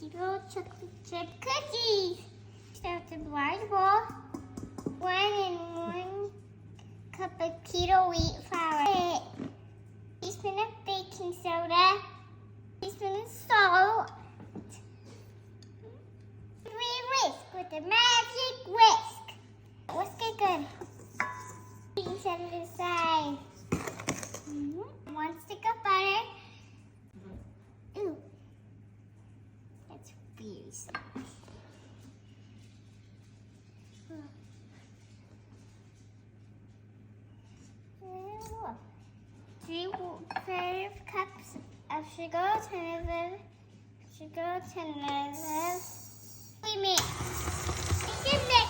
Keto Chocolate chip cookies. Start the large bowl. 1 cup of keto wheat flour. Teaspoon of baking soda. Teaspoon of salt. Whisk with a magic whisk. Whisk it good. You can set it aside. 1 stick of butter. Ooh, that's very soft. 3 cups of sugar, 10 we mix. Mix it.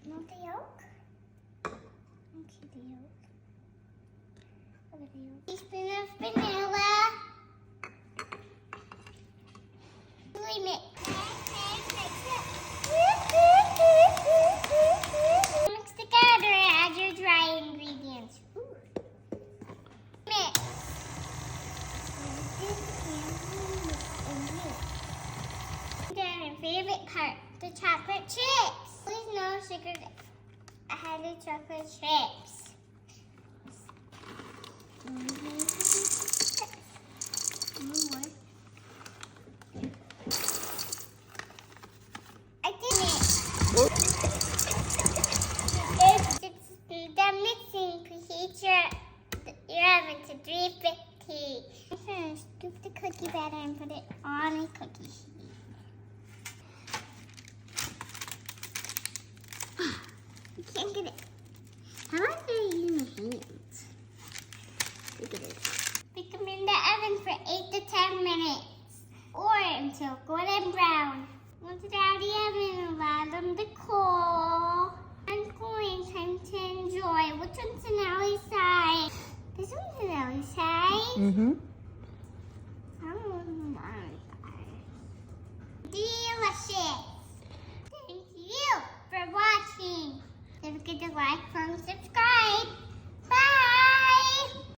Want the yolk? Okay, the yolk. Look at the yolk. Teaspoon of vanilla. We mix. Mix together and add your dry ingredients. Mix. Then our favorite part, the chocolate chips. Please no sugar added chocolate chips. I did it. If it's done mixing, preheat your oven to 350. I'm going to scoop the cookie batter and put it on a cookie sheet. You can't get it. How about they're using my hands? Look at this. Stick them in the oven for 8 to 10 minutes. Or until golden brown. Once it's out of the oven, allow them to cool. And cooling time to enjoy. Which one's an Ellie's side? This one's an Ellie's side. Delicious. Thank you for watching. Don't forget to like, comment, subscribe.